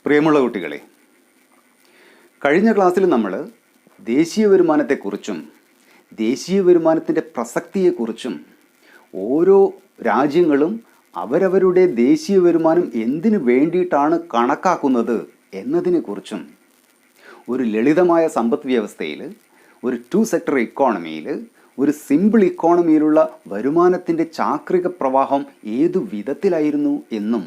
പ്രിയമുള്ള കുട്ടികളെ, കഴിഞ്ഞ ക്ലാസ്സിൽ നമ്മൾ ദേശീയ വരുമാനത്തെക്കുറിച്ചും ദേശീയ വരുമാനത്തിൻ്റെ പ്രസക്തിയെക്കുറിച്ചും ഓരോ രാജ്യങ്ങളും അവരവരുടെ ദേശീയ വരുമാനം എന്തിനു വേണ്ടിയിട്ടാണ് കണക്കാക്കുന്നത് എന്നതിനെക്കുറിച്ചും ഒരു ലളിതമായ സമ്പദ് വ്യവസ്ഥയിൽ, ഒരു 2 സെക്ടർ ഇക്കോണമിയിൽ, ഒരു സിമ്പിൾ ഇക്കോണമിയിലുള്ള വരുമാനത്തിൻ്റെ ചാക്രിക പ്രവാഹം ഏതു വിധത്തിലായിരുന്നു എന്നും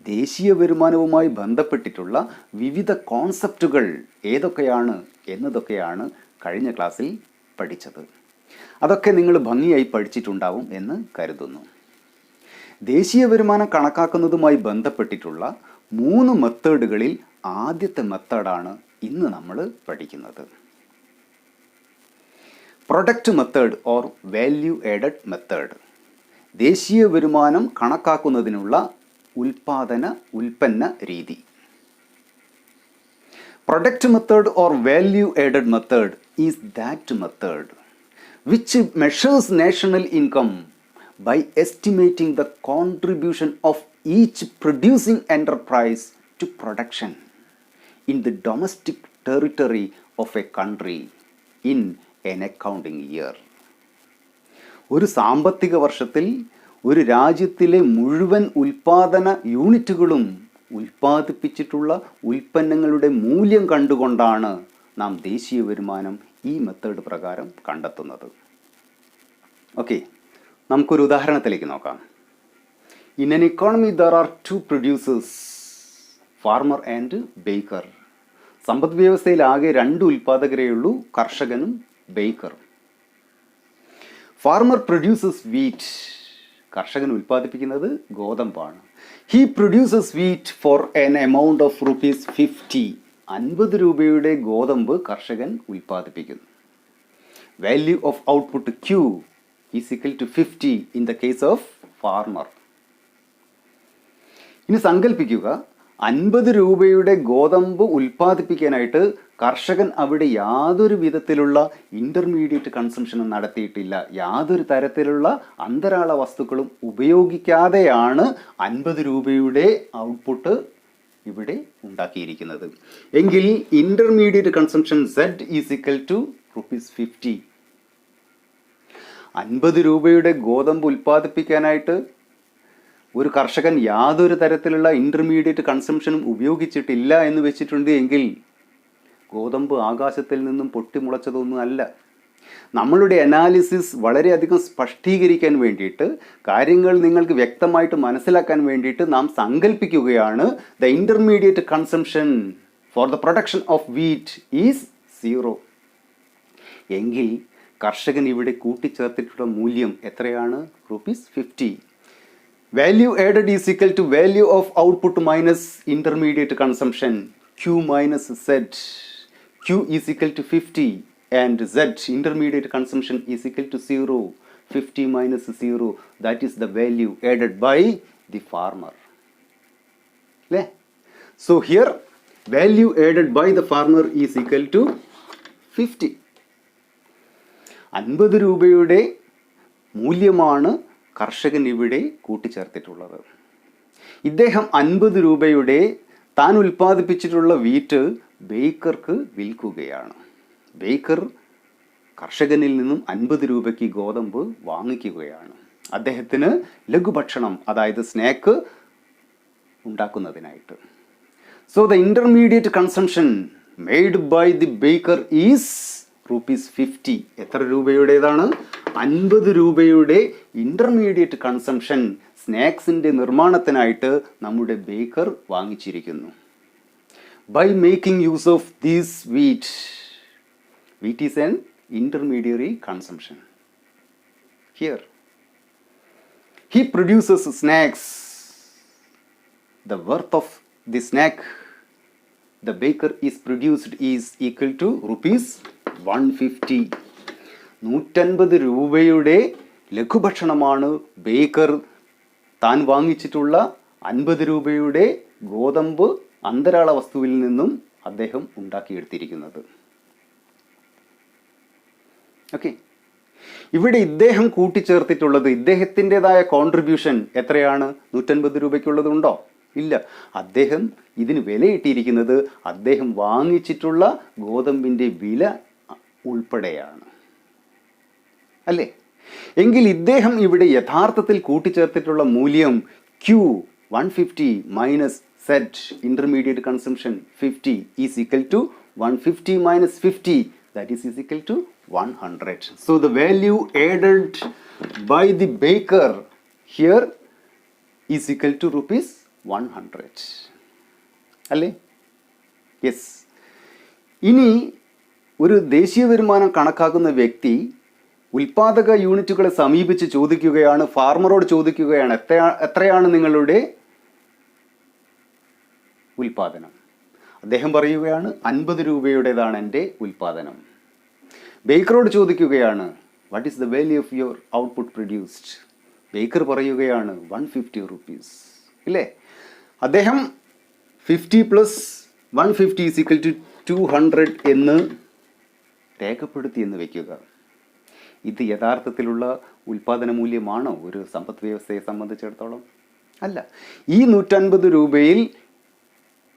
ദേശീയ വരുമാനവുമായി ബന്ധപ്പെട്ടിട്ടുള്ള വിവിധ കോൺസെപ്റ്റുകൾ ഏതൊക്കെയാണ് എന്നതൊക്കെയാണ് കഴിഞ്ഞ ക്ലാസ്സിൽ പഠിച്ചത്. അതൊക്കെ നിങ്ങൾ ഭംഗിയായി പഠിച്ചിട്ടുണ്ടാവും എന്ന് കരുതുന്നു. ദേശീയ വരുമാനം കണക്കാക്കുന്നതുമായി ബന്ധപ്പെട്ടിട്ടുള്ള 3 മെത്തേഡുകളിൽ ആദ്യത്തെ മെത്തേഡാണ് ഇന്ന് നമ്മൾ പഠിക്കുന്നത്. Product method or value added method. ദേശീയ വരുമാനം കണക്കാക്കുന്നതിനുള്ള ഉൽപ്പന്ന രീതി. Product method or value added method is that method which measures national income by estimating the contribution of each producing enterprise to production in the domestic territory of a country in an accounting year. ഒരു സാമ്പത്തിക വർഷത്തിൽ ഒരു രാജ്യത്തിലെ മുഴുവൻ ഉൽപാദന യൂണിറ്റുകളും ഉൽപ്പാദിപ്പിച്ചിട്ടുള്ള ഉൽപ്പന്നങ്ങളുടെ മൂല്യം കണ്ടുകൊണ്ടാണ് നാം ദേശീയ വരുമാനം ഈ മെത്തേഡ് പ്രകാരം കണ്ടെത്തുന്നത്. ഓക്കെ, നമുക്കൊരു ഉദാഹരണത്തിലേക്ക് നോക്കാം. In an economy there are 2 producers, farmer and baker. സമ്പദ് വ്യവസ്ഥയിൽ ആകെ 2 ഉൽപ്പാദകരേ ഉള്ളൂ, കർഷകനും ബേക്കറും. Farmer produces wheat. കർഷകൻ ഉൽപ്പാദിപ്പിക്കുന്നത് ഗോതമ്പാണ്. He produces wheat for an amount of ₹50. 50 രൂപയുടെ ഗോതമ്പ് കർഷകൻ ഉൽപ്പാദിപ്പിക്കുന്നു. Value of output Q is equal to 50 in the case of farmer. ഇനി സങ്കല്പിക്കുക, 50 രൂപയുടെ ഗോതമ്പ് ഉൽപ്പാദിപ്പിക്കാനായിട്ട് കർഷകൻ അവിടെ യാതൊരു വിധത്തിലുള്ള ഇൻ്റർമീഡിയറ്റ് കൺസംഷനും നടത്തിയിട്ടില്ല. യാതൊരു തരത്തിലുള്ള അന്തരാള വസ്തുക്കളും ഉപയോഗിക്കാതെയാണ് 50 രൂപയുടെ ഔട്ട്പുട്ട് ഇവിടെ ഉണ്ടാക്കിയിരിക്കുന്നത്. എങ്കിൽ intermediate consumption Z is equal to ₹50. 50 രൂപയുടെ ഗോതമ്പ് ഉൽപ്പാദിപ്പിക്കാനായിട്ട് ഒരു കർഷകൻ യാതൊരു തരത്തിലുള്ള ഇൻ്റർമീഡിയറ്റ് കൺസംഷനും ഉപയോഗിച്ചിട്ടില്ല എന്ന് വെച്ചിട്ടുണ്ട് എങ്കിൽ ഗോതമ്പ് ആകാശത്തിൽ നിന്നും പൊട്ടിമുളച്ചതൊന്നും അല്ല. നമ്മളുടെ അനാലിസിസ് വളരെയധികം സ്പഷ്ടീകരിക്കാൻ വേണ്ടിയിട്ട്, കാര്യങ്ങൾ നിങ്ങൾക്ക് വ്യക്തമായിട്ട് മനസ്സിലാക്കാൻ വേണ്ടിയിട്ട് നാം സങ്കല്പിക്കുകയാണ് the intermediate consumption for the production of wheat is 0. എങ്കിൽ കർഷകൻ ഇവിടെ കൂട്ടിച്ചേർത്തിട്ടുള്ള മൂല്യം എത്രയാണ്? ₹50. Value added is equal to value of output minus intermediate consumption, Q minus Z. Q is equal to 50 and Z, intermediate consumption, is equal to 0. 50 minus 0, that is the value added by the farmer. So here value added by the farmer is equal to 50. 50 രൂപയുടെ മൂല്യമാണ് കർഷകൻ ഇവിടെ കൂട്ടിച്ചേർത്തിട്ടുള്ളത്. ഇദ്ദേഹം 50 രൂപയുടെ താൻ ഉൽപ്പാദിപ്പിച്ചിട്ടുള്ള wheat ബേക്കർക്ക് വിൽക്കുകയാണ്. Baker കർഷകനിൽ നിന്നും 50 രൂപയ്ക്ക് ഗോതമ്പ് വാങ്ങിക്കുകയാണ് അദ്ദേഹത്തിന് ലഘുഭക്ഷണം, അതായത് സ്നാക്ക് ഉണ്ടാക്കുന്നതിനായിട്ട്. So the intermediate consumption made by the baker is ₹50. എത്ര രൂപയുടേതാണ്? 50 രൂപയുടെ ഇൻ്റർമീഡിയറ്റ് കൺസംഷൻ സ്നാക്സിൻ്റെ നിർമ്മാണത്തിനായിട്ട് നമ്മുടെ ബേക്കർ വാങ്ങിച്ചിരിക്കുന്നു. By making use of these wheat is an intermediary consumption. Here he produces snacks. The worth of the snack the baker is produced is equal to ₹150. 150 രൂപയുടെ ലഘുഭക്ഷണമാണ് Baker താൻ വാങ്ങിച്ചിട്ടുള്ള 50 രൂപയുടെ ഗോതമ്പ് അന്തരാള വസ്തുവിൽ നിന്നും അദ്ദേഹം ഉണ്ടാക്കിയെടുത്തിരിക്കുന്നത്. ഓക്കെ, ഇവിടെ ഇദ്ദേഹം കൂട്ടിച്ചേർത്തിട്ടുള്ളത് ഇദ്ദേഹത്തിൻ്റെതായ കോൺട്രിബ്യൂഷൻ എത്രയാണ്? 150 രൂപയ്ക്കുള്ളതുണ്ടോ? ഇല്ല. അദ്ദേഹം ഇതിന് വിലയിട്ടിരിക്കുന്നത് അദ്ദേഹം വാങ്ങിച്ചിട്ടുള്ള ഗോതമ്പിൻ്റെ വില ഉൾപ്പെടെയാണ്, അല്ലേ? എങ്കിൽ ഇദ്ദേഹം ഇവിടെ യഥാർത്ഥത്തിൽ കൂട്ടിച്ചേർത്തിട്ടുള്ള മൂല്യം Q150 minus Z intermediate consumption 50 is equal to 150 minus 50, that is equal to 100. So the value added by the baker here is equal to rupees 100. അല്ലേ? യെസ്. ഇനി ഒരു ദേശീയ വരുമാനം കണക്കാക്കുന്ന വ്യക്തി ഉൽപാദക യൂണിറ്റുകളെ സമീപിച്ച് ചോദിക്കുകയാണ്, ഫാർമറോട് ചോദിക്കുകയാണ്, എത്രയാണ് നിങ്ങളുടെ ഉൽപാദനം? അദ്ദേഹം പറയുകയാണ് 50 രൂപയുടേതാണ് എൻ്റെ ഉൽപാദനം. ബേക്കറോട് ചോദിക്കുകയാണ്, what is the value of your output produced? Baker പറയുകയാണ് 150 റുപ്പീസ്, ഇല്ലേ? അദ്ദേഹം 50 പ്ലസ് 150 ഈസ് ഈക്വൽ ടു 200 എന്ന് രേഖപ്പെടുത്തി എന്ന് വയ്ക്കുക. ഇത് യഥാർത്ഥത്തിലുള്ള ഉൽപാദന മൂല്യമാണോ ഒരു സമ്പദ് വ്യവസ്ഥയെ സംബന്ധിച്ചിടത്തോളം? അല്ല. ഈ 150 രൂപയിൽ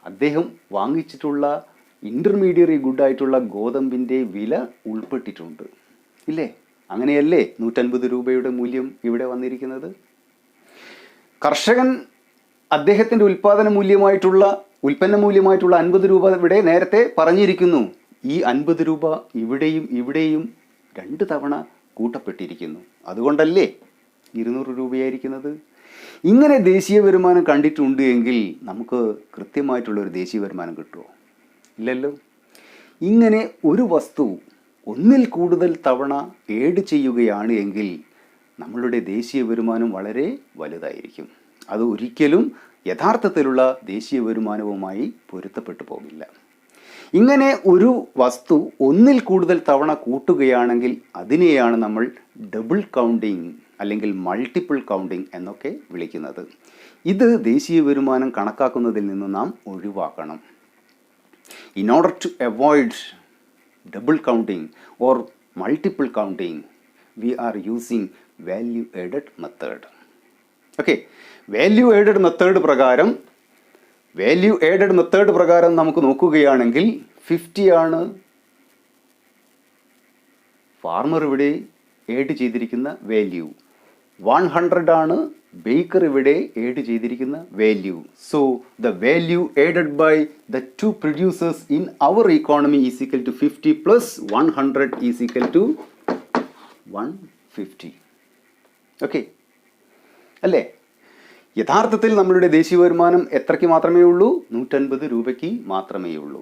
അദ്ദേഹം വാങ്ങിച്ചിട്ടുള്ള ഇൻ്റർമീഡിയറി ഗുഡായിട്ടുള്ള ഗോതമ്പിൻ്റെ വില ഉൾപ്പെട്ടിട്ടുണ്ട്, ഇല്ലേ? അങ്ങനെയല്ലേ 150 രൂപയുടെ മൂല്യം ഇവിടെ വന്നിരിക്കുന്നത്? കർഷകൻ അദ്ദേഹത്തിൻ്റെ ഉൽപ്പാദന മൂല്യമായിട്ടുള്ള ഉൽപ്പന്ന മൂല്യമായിട്ടുള്ള 50 രൂപ ഇവിടെ നേരത്തെ പറഞ്ഞിരിക്കുന്നു. ഈ 50 രൂപ ഇവിടെയും 2 തവണ കൂട്ടപ്പെട്ടിരിക്കുന്നു. അതുകൊണ്ടല്ലേ 200 രൂപയായിരിക്കുന്നത്? ഇങ്ങനെ ദേശീയ വരുമാനം കണ്ടിട്ടുണ്ട് എങ്കിൽ നമുക്ക് കൃത്യമായിട്ടുള്ളൊരു ദേശീയ വരുമാനം കിട്ടുമോ? ഇല്ലല്ലോ. ഇങ്ങനെ ഒരു വസ്തു ഒന്നിൽ കൂടുതൽ തവണ ഏഡ് ചെയ്യുകയാണ് എങ്കിൽ നമ്മളുടെ ദേശീയ വരുമാനം വളരെ വലുതായിരിക്കും. അത് ഒരിക്കലും യഥാർത്ഥത്തിലുള്ള ദേശീയ വരുമാനവുമായി പൊരുത്തപ്പെട്ടു പോകില്ല. ഇങ്ങനെ ഒരു വസ്തു ഒന്നിൽ കൂടുതൽ തവണ കൂട്ടുകയാണെങ്കിൽ അതിനെയാണ് നമ്മൾ ഡബിൾ കൗണ്ടിങ് അല്ലെങ്കിൽ മൾട്ടിപ്പിൾ കൗണ്ടിങ് എന്നൊക്കെ വിളിക്കുന്നത്. ഇത് ദേശീയ വരുമാനം കണക്കാക്കുന്നതിൽ നിന്ന് നാം ഒഴിവാക്കണം. In order to avoid double counting or multiple counting we are using value added method. Okay, value added method പ്രകാരം നമുക്ക് നോക്കുകയാണെങ്കിൽ 50 ആണ് ഫാർമർ ഇവിടെ ഏഡ് ചെയ്തിരിക്കുന്ന വാല്യൂ, 100 ആണ് ബേക്കർ ഇവിടെ ഏഡ് ചെയ്തിരിക്കുന്ന value. So the value added by the two producers in our economy is equal to 50 plus 100 is equal to 150. Okay അല്ലേ? യഥാർത്ഥത്തിൽ നമ്മളുടെ ദേശീയ വരുമാനം എത്രയ്ക്ക് മാത്രമേ ഉള്ളൂ? 150 രൂപയ്ക്ക് മാത്രമേ ഉള്ളൂ.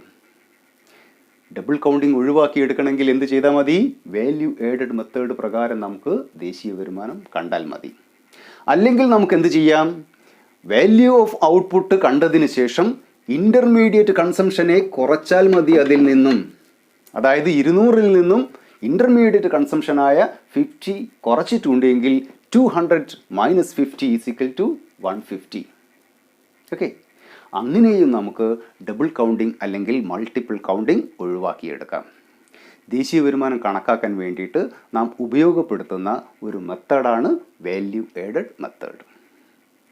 ഡബിൾ കൗണ്ടിങ് ഒഴിവാക്കിയെടുക്കണമെങ്കിൽ എന്ത് ചെയ്താൽ മതി? വാല്യൂ ആഡഡ് മെത്തേഡ് പ്രകാരം നമുക്ക് ദേശീയ വരുമാനം കണ്ടാൽ മതി. അല്ലെങ്കിൽ നമുക്ക് എന്ത് ചെയ്യാം? വാല്യൂ ഓഫ് ഔട്ട്പുട്ട് കണ്ടതിന് ശേഷം ഇൻ്റർമീഡിയറ്റ് കൺസംഷനെ കുറച്ചാൽ മതി അതിൽ നിന്നും. അതായത് 200-ൽ നിന്നും ഇൻ്റർമീഡിയറ്റ് കൺസംഷനായ 50 കുറച്ചിട്ടുണ്ടെങ്കിൽ 200 minus 50 is equal to 150. Okay, അങ്ങനെയും നമുക്ക് ഡബിൾ കൗണ്ടിങ് അല്ലെങ്കിൽ മൾട്ടിപ്പിൾ കൗണ്ടിങ് ഒഴിവാക്കിയെടുക്കാം. ദേശീയ വരുമാനം കണക്കാക്കാൻ വേണ്ടിയിട്ട് നാം ഉപയോഗപ്പെടുത്തുന്ന ഒരു മെത്തേഡാണ് വാല്യൂ ആഡഡ് മെത്തേഡ്.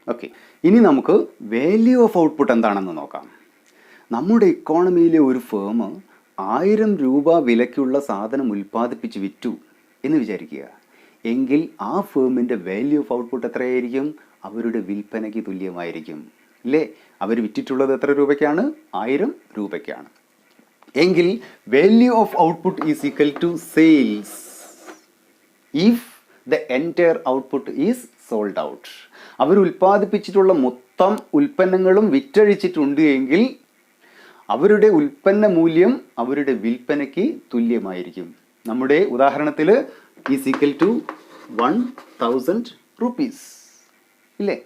ഓക്കെ, ഇനി നമുക്ക് വാല്യൂ ഓഫ് ഔട്ട്പുട്ട് എന്താണെന്ന് നോക്കാം. നമ്മുടെ ഇക്കോണമിയിലെ ഒരു ഫേം 1000 രൂപ വിലയ്ക്കുള്ള സാധനം ഉൽപ്പാദിപ്പിച്ച് വിറ്റു എന്ന് വിചാരിക്കുക. എങ്കിൽ ആ ഫേമിൻ്റെ വാല്യൂ ഓഫ് ഔട്ട്പുട്ട് എത്രയായിരിക്കും? അവരുടെ വിൽപ്പനയ്ക്ക് തുല്യമായിരിക്കും, അല്ലേ? അവർ വിറ്റിട്ടുള്ളത് എത്ര രൂപയ്ക്കാണ്? 1000 രൂപയ്ക്കാണ്. എങ്കിൽ value of output is equal to sales if the entire output is sold out. അവർ ഉൽപ്പാദിപ്പിച്ചിട്ടുള്ള മൊത്തം ഉൽപ്പന്നങ്ങളും വിറ്റഴിച്ചിട്ടുണ്ട് എങ്കിൽ അവരുടെ ഉൽപ്പന്ന മൂല്യം അവരുടെ വിൽപ്പനയ്ക്ക് തുല്യമായിരിക്കും. നമ്മുടെ ഉദാഹരണത്തിൽ ഈസ് ഈക്വൽ ടു 1000 റുപ്പീസ്, ഇല്ലേ?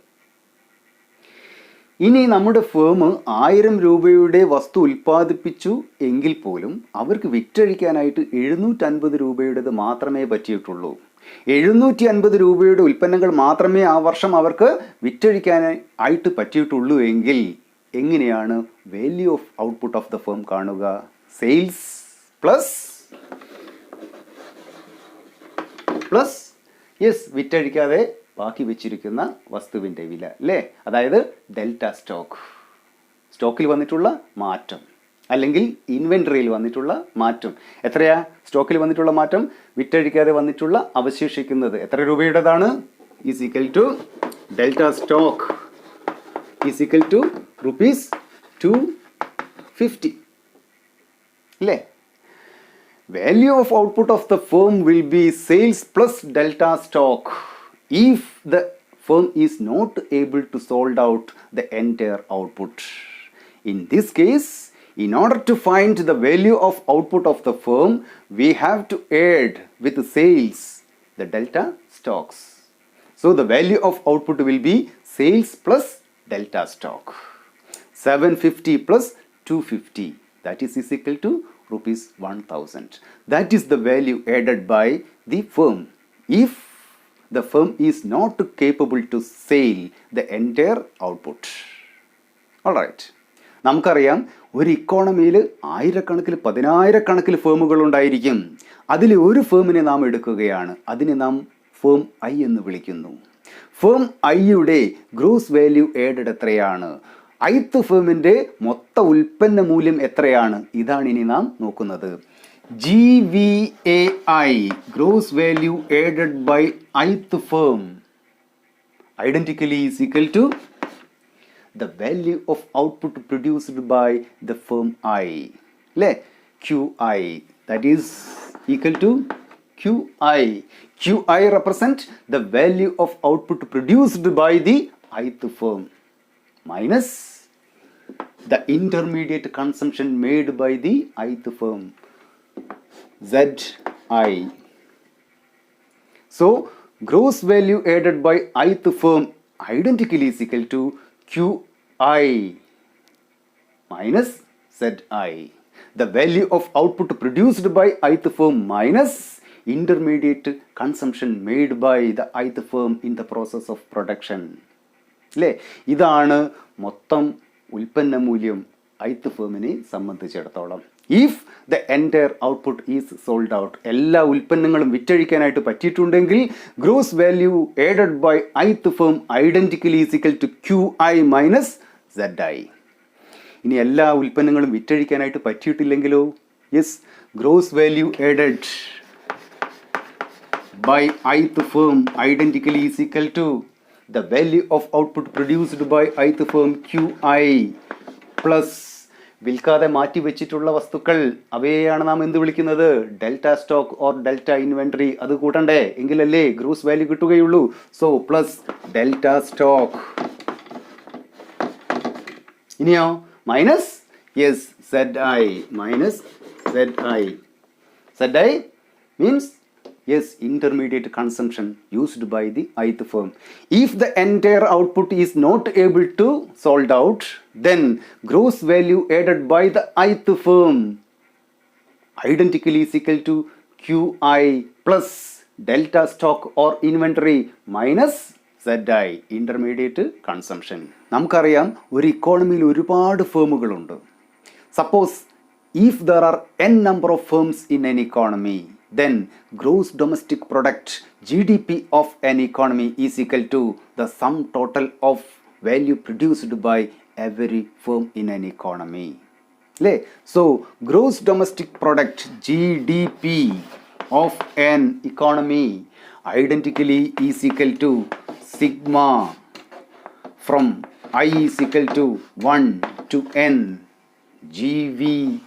ഇനി നമ്മുടെ ഫേം 1000 രൂപയുടെ വസ്തു ഉൽപ്പാദിപ്പിച്ചു എങ്കിൽ പോലും അവർക്ക് വിറ്റഴിക്കാനായിട്ട് 750 രൂപയുടേത് മാത്രമേ പറ്റിയിട്ടുള്ളൂ. 750 രൂപയുടെ ഉൽപ്പന്നങ്ങൾ മാത്രമേ ആ വർഷം അവർക്ക് വിറ്റഴിക്കാനായിട്ട് പറ്റിയിട്ടുള്ളൂ എങ്കിൽ എങ്ങനെയാണ് value of output of the firm കാണുക? സെയിൽസ് പ്ലസ് വിറ്റഴിക്കാതെ ബാക്കി വെച്ചിരിക്കുന്ന വസ്തുവിൻ്റെ വില അല്ലേ, അതായത് ഡെൽറ്റ സ്റ്റോക്ക്, സ്റ്റോക്കിൽ വന്നിട്ടുള്ള മാറ്റം അല്ലെങ്കിൽ ഇൻവെൻറ്ററിയിൽ വന്നിട്ടുള്ള മാറ്റം. എത്രയാ സ്റ്റോക്കിൽ വന്നിട്ടുള്ള മാറ്റം? വിറ്റഴിക്കാതെ വന്നിട്ടുള്ള അവശേഷിക്കുന്നത് എത്ര രൂപയുടേതാണ്? Is equal to delta stock is equal to ₹250 അല്ലേ. Value of output of the firm will be sales plus delta stock if the firm is not able to sold out the entire output. In this case, in order to find the value of output of the firm, we have to add with sales the delta stocks. So the value of output will be sales plus delta stock. 750 plus 250, that is equal to ₹1,000. That is the value added by the firm if the firm is not capable to sell the entire output. All right. നമുക്കറിയാം ഒരു ഇക്കോണമിയിൽ ആയിരക്കണക്കിന് പതിനായിരക്കണക്കിന് ഫേമുകൾ ഉണ്ടായിരിക്കും. അതിൽ ഒരു ഫേമിനെ നാം എടുക്കുകയാണ്, അതിനെ നാം ഫേം ഐ എന്ന് വിളിക്കുന്നു. ഫേം ഐയുടെ ഗ്രോസ് വാല്യൂ ആഡഡ് എത്രയാണ്? ഐത്ത് ഫേമിൻ്റെ മൊത്ത ഉൽപ്പന്ന മൂല്യം എത്രയാണ്? ഇതാണ് ഇനി നാം നോക്കുന്നത്. GVAI, gross value added by ith firm, identically is equal to the value of output produced by the firm I, le QI, that is equal to QI. QI represent the value of output produced by the ith firm minus the intermediate consumption made by the ith firm, ZI. So gross value added by ith firm identically is equal to QI minus ZI. The value of output produced by ith firm minus intermediate consumption made by the ith firm in the process of production. അല്ലേ, ഇതാണ് മൊത്തം ഉൽപ്പന്ന മൂല്യം ith ഫേമിനെ സംബന്ധിച്ചിടത്തോളം. If the entire output is sold out, എല്ലാ ഉൽപ്പന്നങ്ങളും വിറ്റഴിക്കാനായിട്ട് പറ്റിയിട്ടുണ്ടെങ്കിൽ gross value added by ith firm identically is equal to QI minus ZI. ഇനി എല്ലാ ഉൽപ്പന്നങ്ങളും വിറ്റഴിക്കാനായിട്ട് പറ്റിയിട്ടില്ലെങ്കിലോ? Yes, gross value added by ith firm identically is equal to the value of output produced by ith firm QI plus വിൽക്കാതെ മാറ്റി വെച്ചിട്ടുള്ള വസ്തുക്കൾ, അവയെയാണ് നാം എന്ത് വിളിക്കുന്നത്? Delta stock or delta inventory. അത് കൂട്ടണ്ടേ, എങ്കിലല്ലേ ഗ്രോസ് വാല്യൂ കിട്ടുകയുള്ളൂ. So plus delta stock. ഇനിയോ minus, yes, ZI minus ZI. ZI means yes, intermediate consumption used by the ith firm. If the entire output is not able to sold out, then gross value added by the ith firm identically is equal to QI plus delta stock or inventory minus ZI, intermediate consumption. നമുക്കറിയാം ഒരു ഇക്കോണമിയിൽ ഒരുപാട് ഫേമുകളുണ്ട്. Suppose if there are n number of firms in an economy, then gross domestic product GDP of an economy is equal to the sum total of value produced by every firm in an economy. So gross domestic product GDP of an economy identically is equal to sigma from I is equal to 1 to n GVAI.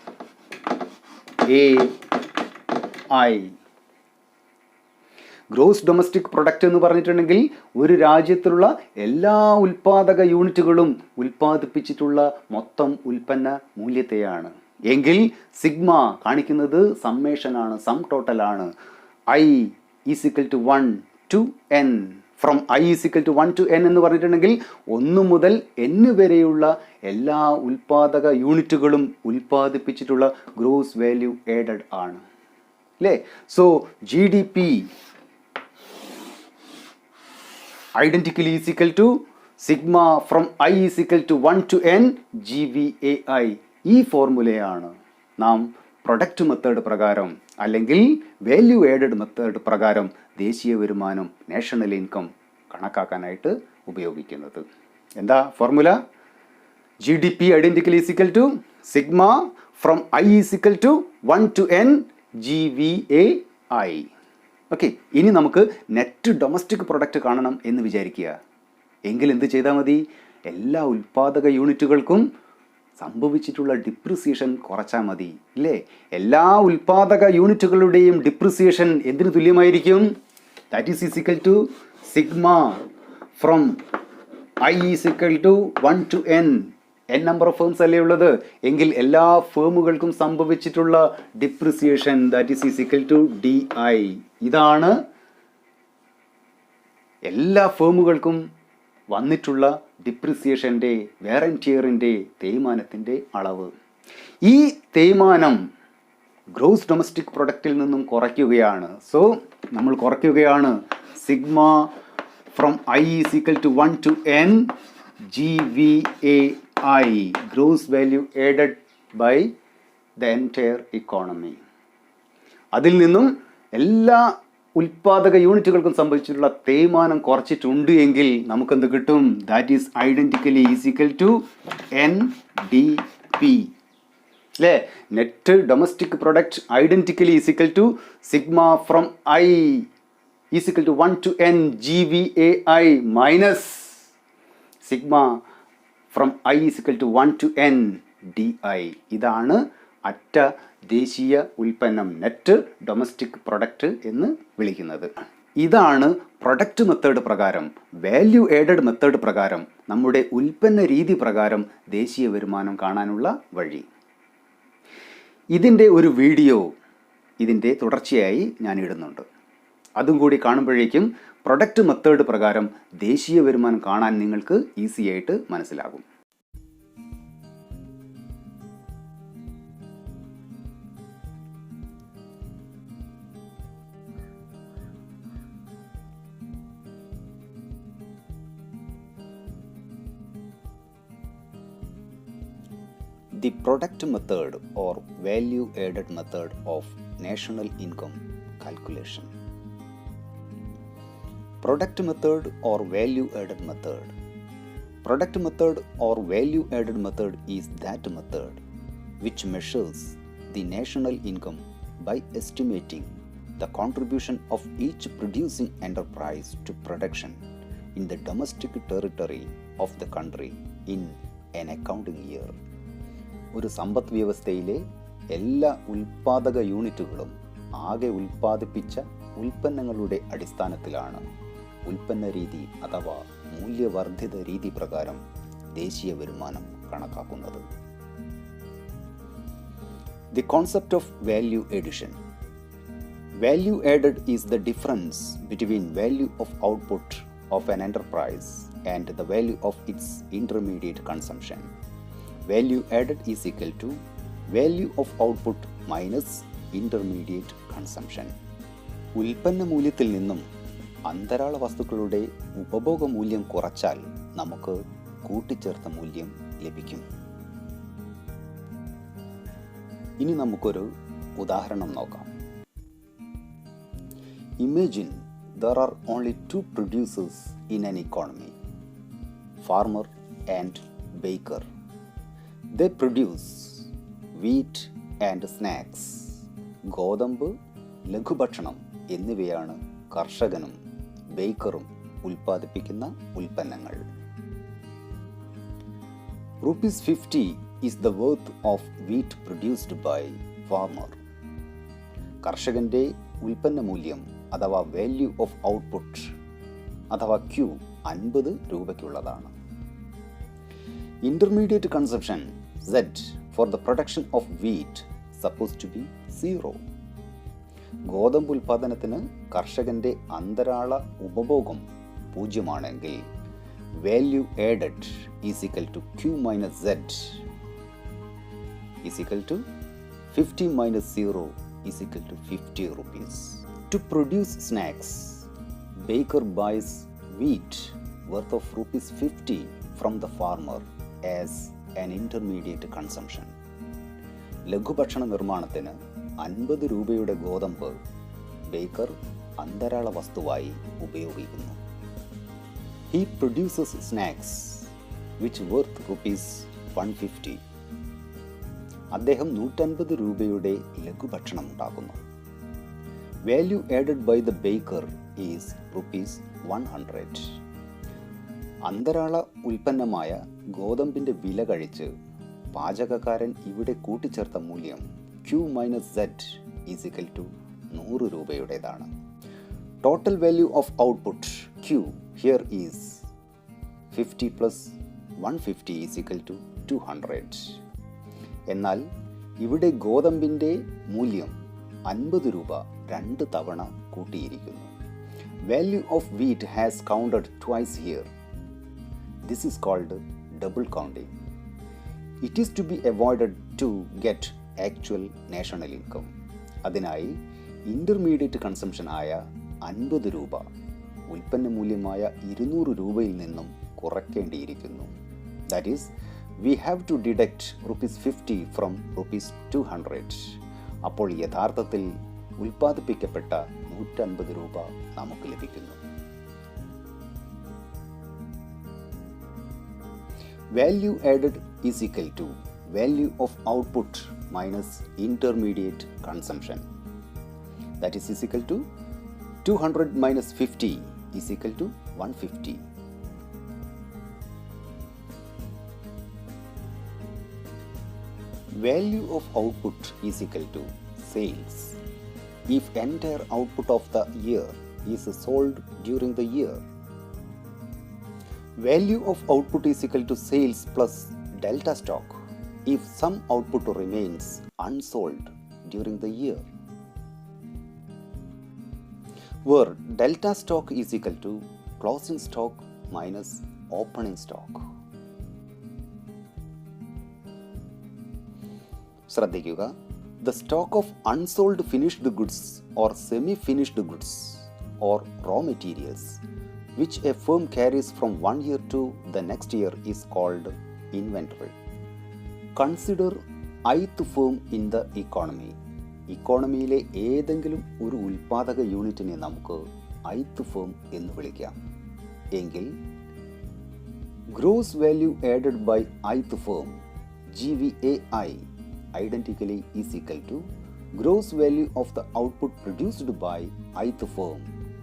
Gross domestic product എന്ന് പറഞ്ഞിട്ടുണ്ടെങ്കിൽ ഒരു രാജ്യത്തിലുള്ള എല്ലാ ഉൽപ്പാദക യൂണിറ്റുകളും ഉൽപ്പാദിപ്പിച്ചിട്ടുള്ള മൊത്തം ഉൽപ്പന്ന മൂല്യത്തെയാണ്. എങ്കിൽ sigma കാണിക്കുന്നത് സമ്മേഷനാണ്, സം ടോട്ടലാണ്. I is equal to 1 to n. From I is equal to 1 to n എന്ന് പറഞ്ഞിട്ടുണ്ടെങ്കിൽ 1 മുതൽ n വരെയുള്ള എല്ലാ ഉൽപ്പാദക യൂണിറ്റുകളും ഉൽപ്പാദിപ്പിച്ചിട്ടുള്ള ഗ്രോസ് വാല്യൂ ആഡഡ് ആണ് അല്ലേ. So GDP identically is equal to sigma from I is equal to 1 to n GVAI. ഈ ഫോർമുലയാണ് നാം പ്രൊഡക്റ്റ് മെത്തേഡ് പ്രകാരം അല്ലെങ്കിൽ വാല്യൂ ആഡഡ് മെത്തേഡ് പ്രകാരം ദേശീയ വരുമാനം, നാഷണൽ ഇൻകം കണക്കാക്കാനായിട്ട് ഉപയോഗിക്കുന്നത്. എന്താ formula? GDP identical is equal to sigma from I is equal to 1 to n GVAI. Okay, ഇനി നമുക്ക് നെറ്റ് ഡൊമസ്റ്റിക് പ്രൊഡക്റ്റ് കാണണം എന്ന് വിചാരിക്കുക. എങ്കിൽ എന്ത് ചെയ്താൽ മതി? എല്ലാ ഉൽപ്പാദക യൂണിറ്റുകൾക്കും സംഭവിച്ചിട്ടുള്ള ഡിപ്രിസിയേഷൻ കുറച്ചാൽ മതി, ഇല്ലേ? എല്ലാ ഉൽപ്പാദക യൂണിറ്റുകളുടെയും ഡിപ്രിസിയേഷൻ എന്തിനു തുല്യമായിരിക്കും? That is equal to sigma from I is equal to 1 to n. n number of firms അല്ലേ ഉള്ളത്? എങ്കിൽ എല്ലാ ഫേമുകൾക്കും സംഭവിച്ചിട്ടുള്ള depreciation that is equal to DI. ഇതാണ് എല്ലാ ഫേമുകൾക്കും വന്നിട്ടുള്ള ഡിപ്രിസിയേഷൻ്റെ, വെയർ ആൻഡ് ടിയറിൻ്റെ, തേയ്മാനത്തിൻ്റെ അളവ്. ഈ തേയ്മാനം ഗ്രോസ് ഡൊമസ്റ്റിക് പ്രൊഡക്റ്റിൽ നിന്നും കുറയ്ക്കുകയാണ്. സോ നമ്മൾ കുറയ്ക്കുകയാണ് sigma from I is equal to 1 to n GVAI, gross value added by the entire economy. അതിൽ നിന്നും എല്ലാ ഉൽപ്പാദക യൂണിറ്റുകൾക്കും സംഭവിച്ചിട്ടുള്ള തേയ്മാനം കുറച്ചിട്ടുണ്ട് എങ്കിൽ നമുക്കെന്ത് കിട്ടും? That is identically is equal to NDP, അല്ലേ? Net domestic product identically is equal to sigma from I is equal to 1 to n GVAI minus sigma from I is equal to 1 to n DI. ഇതാണ് അറ്റ ദേശീയ ഉൽപ്പന്നം, net domestic product എന്ന് വിളിക്കുന്നത്. ഇതാണ് product method പ്രകാരം, value added method പ്രകാരം, നമ്മുടെ ഉൽപ്പന്ന രീതി പ്രകാരം ദേശീയ വരുമാനം കാണാനുള്ള വഴി. ഇതിൻ്റെ ഒരു വീഡിയോ ഇതിൻ്റെ തുടർച്ചയായി ഞാൻ ഇടുന്നുണ്ട്. അതും കൂടി കാണുമ്പോഴേക്കും പ്രൊഡക്റ്റ് മെത്തേഡ് പ്രകാരം ദേശീയ വരുമാനം കാണാൻ നിങ്ങൾക്ക് ഈസി ആയിട്ട് മനസ്സിലാകും. The product method or value added method of national income calculation. Product method or value added method. Product method or value added method is that method which measures the national income by estimating the contribution of each producing enterprise to production in the domestic territory of the country in an accounting year. ഒരു സമ്പദ് വ്യവസ്ഥയിലെ എല്ലാ ഉൽപ്പാദക യൂണിറ്റുകളും ആകെ ഉൽപ്പാദിപ്പിച്ച ഉൽപ്പന്നങ്ങളുടെ അടിസ്ഥാനത്തിലാണ് ഉൽപ്പന്ന രീതി അഥവാ മൂല്യവർദ്ധിത രീതി പ്രകാരം ദേശീയ വരുമാനം കണക്കാക്കുന്നത്. The concept of value addition. Value added is the difference between value of output of an enterprise and the value of its intermediate consumption. Value added is equal to value of output minus intermediate consumption. ഉൽപ്പന്ന മൂല്യത്തിൽ നിന്നും അന്തരാള വസ്തുക്കളുടെ ഉപഭോഗ മൂല്യം കുറച്ചാൽ നമുക്ക് കൂട്ടിച്ചേർത്ത മൂല്യം ലഭിക്കും. ഇനി നമുക്കൊരു ഉദാഹരണം നോക്കാം. Imagine there are only two producers in an economy, farmer and baker. They produce wheat and snacks. ഗോതമ്പ്, ലഘുഭക്ഷണം എന്നിവയാണ് കർഷകനും ബേക്കറും ഉൽപ്പാദിപ്പിക്കുന്ന ഉൽപ്പന്നങ്ങൾ. ₹50 is the worth of wheat produced by farmer. കർഷകന്റെ ഉൽപ്പന്ന മൂല്യം അഥവാ വാല്യൂ ഓഫ് ഔട്ട്പുട്ട് അഥവാ Q 50 രൂപയ്ക്കുള്ളതാണ്. Intermediate consumption Z for the production of wheat supposed to be 0. ഗോതമ്പ് ഉൽപാദനത്തിന് കർഷകന്റെ അന്തരാള ഉപഭോഗം 0 ആണെങ്കിൽ value added is equal to Q minus Z is equal to 50 minus 0 is equal to ₹50. To produce snacks, baker buys wheat worth of ₹50 from the farmer as an intermediate consumption. ലഘുഭക്ഷണ നിർമ്മാണത്തിന് 50 രൂപയുടെ ഗോതമ്പ് Baker അന്തരാള വസ്തുവായി ഉപയോഗിക്കുന്നു. He produces snacks which worth rupees 150. അദ്ദേഹം 150 രൂപയുടെ ലഘുഭക്ഷണം ഉണ്ടാക്കുന്നു. Value added by the baker is rupees 100. അന്തരാള ഉൽപ്പന്നമായ ഗോതമ്പിൻ്റെ വില കഴിച്ച് പാചകക്കാരൻ ഇവിടെ കൂട്ടിച്ചേർത്ത മൂല്യം Q - Z is equal to 100 രൂപയുടേതാണ്. Total value of output Q here is 50 plus 150 is equal to 200. എന്നാൽ ഇവിടെ ഗോതമ്പിൻ്റെ മൂല്യം 50 രൂപ 2 തവണ കൂട്ടിയിരിക്കുന്നു. Value of wheat has counted twice here. This is called double counting. It is to be avoided to get actual national income. അതിനായി intermediate consumption ആയ 50 രൂപ ഉൽപ്പന്ന മൂല്യമായ 200 രൂപയിൽ നിന്നും കുറയ്ക്കേണ്ടിയിരിക്കുന്നു. That is we have to deduct rupees 50 from rupees 200. അപ്പോൾ യഥാർത്ഥത്തിൽ ഉൽപ്പാദിപ്പിക്കപ്പെട്ട 150 രൂപ നമുക്ക് ലഭിക്കുന്നു. Value added is equal to value of output minus intermediate consumption. That is equal to 200 minus 50 is equal to 150. Value of output is equal to sales. If entire output of the year is sold during the year, value of output is equal to sales plus delta stock if some output remains unsold during the year, where delta stock is equal to closing stock minus opening stock. ശ്രദ്ധിക്കുക, the stock of unsold finished goods or semi-finished goods or raw materials which a firm carries from one year to the next year is called inventory. Consider ith firm in the economy. ഇക്കോണമിയിലെ ഏതെങ്കിലും ഒരു ഉൽപ്പാദക യൂണിറ്റിനെ നമുക്ക് ith firm എന്ന് വിളിക്കാം. എങ്കിൽ gross value added by ith firm GVAI identically is equal to gross value of the output produced by ith firm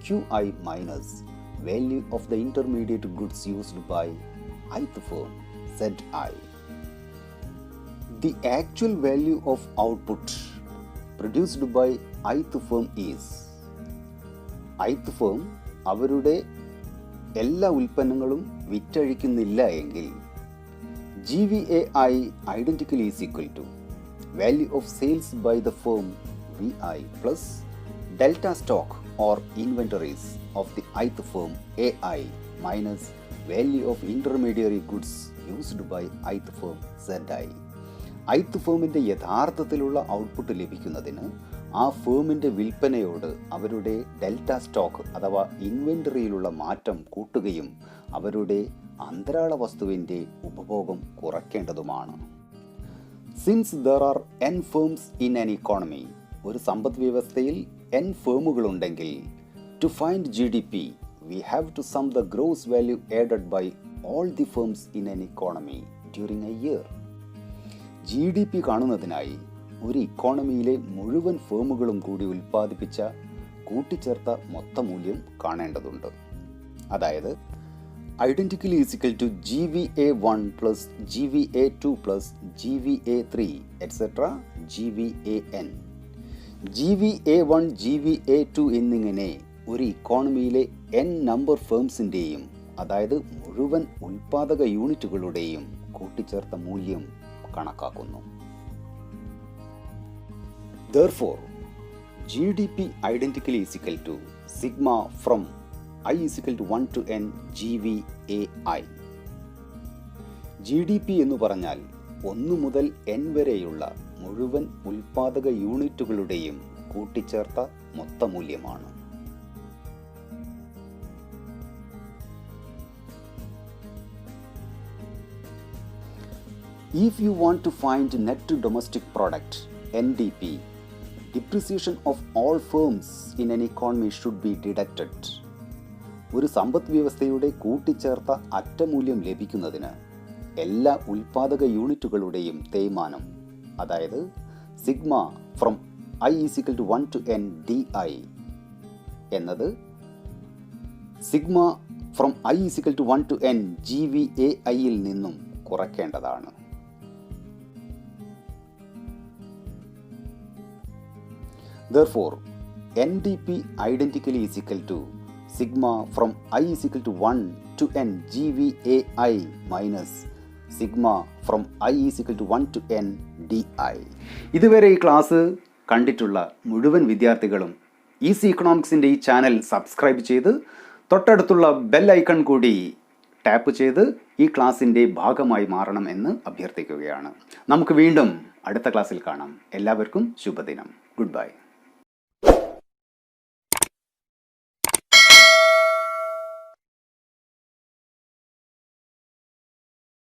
QI minus value of the intermediate goods used by ith firm ZI. The actual value of output produced by ith firm is, ith firm അവരുടെ എല്ലാ ഉൽപ്പന്നങ്ങളും വിറ്റഴിക്കുന്നില്ല എങ്കിൽ GVAI identically is equal to value of sales by the firm VI plus delta stock or inventories of the ith firm AI minus value of intermediary goods used by ith firm ZI. ith ഫേമിൻ്റെ യഥാർത്ഥത്തിലുള്ള output ലഭിക്കുന്നതിന് ആ ഫേമിൻ്റെ വിൽപ്പനയോട് അവരുടെ delta stock അഥവാ ഇൻവെൻ്ററിയിലുള്ള മാറ്റം കൂട്ടുകയും അവരുടെ അന്തരാള വസ്തുവിൻ്റെ ഉപഭോഗം കുറയ്ക്കേണ്ടതുമാണ്. Since there are n firms in an economy, ഒരു സമ്പദ് വ്യവസ്ഥയിൽ n ഫേമുകളുണ്ടെങ്കിൽ to find GDP we have to sum the gross value added by all the firms in an economy during a year. GDP കാണുന്നതിനായി ഒരു ഇക്കോണമിയിലെ മുഴുവൻ ഫേമുകളും കൂടി ഉൽപ്പാദിപ്പിച്ച കൂട്ടിച്ചേർത്ത മൊത്തമൂല്യം കാണേണ്ടതുണ്ട്. അതായത് identically is equal to GVA1 plus GVA2 plus GVA3 etc. GVAN. GVA1 GVA2 എന്നിങ്ങനെ ഒരു ഇക്കോണമിയിലെ n number ഫേംസിൻ്റെയും അതായത് മുഴുവൻ ഉൽപ്പാദക യൂണിറ്റുകളുടെയും കൂട്ടിച്ചേർത്ത മൂല്യം കണക്കാക്കുന്നു. Therefore, GDP identically is equal to sigma from I is equal to 1 to n GVAI. GDP എന്ന് പറഞ്ഞാൽ 1 മുതൽ n വരെയുള്ള മുഴുവൻ ഉൽപ്പാദക യൂണിറ്റുകളുടെയും കൂട്ടിച്ചേർത്ത മൊത്തമൂല്യമാണ്. If you want to find net domestic product NDP, depreciation of all firms in an economy should be deducted. ഒരു സമ്പദ് വ്യവസ്ഥയുടെ കൂട്ടിച്ചേർത്ത അറ്റമൂല്യം ലഭിക്കുന്നതിന് എല്ലാ ഉൽപാദക യൂണിറ്റുകളുടെയും തേയ്മാനം, അതായത് sigma from i = 1 to n di എന്നത് sigma from i = 1 to n GVAI യിൽ നിന്നും കുറയ്ക്കേണ്ടതാണ്. Therefore, NDP identically is equal to sigma from i = 1 to n GVAI minus sigma from i = 1 to n di. ഇതുവരെ ഈ class കണ്ടിട്ടുള്ള മുഴുവൻ വിദ്യാർത്ഥികളും easy ഇക്കണോമിക്സിൻ്റെ ഈ channel subscribe ചെയ്ത് തൊട്ടടുത്തുള്ള ബെൽ ഐക്കൺ കൂടി ടാപ്പ് ചെയ്ത് ഈ ക്ലാസ്സിൻ്റെ ഭാഗമായി മാറണം എന്ന് അഭ്യർത്ഥിക്കുകയാണ്. നമുക്ക് വീണ്ടും അടുത്ത ക്ലാസ്സിൽ കാണാം. എല്ലാവർക്കും ശുഭദിനം. Good bye.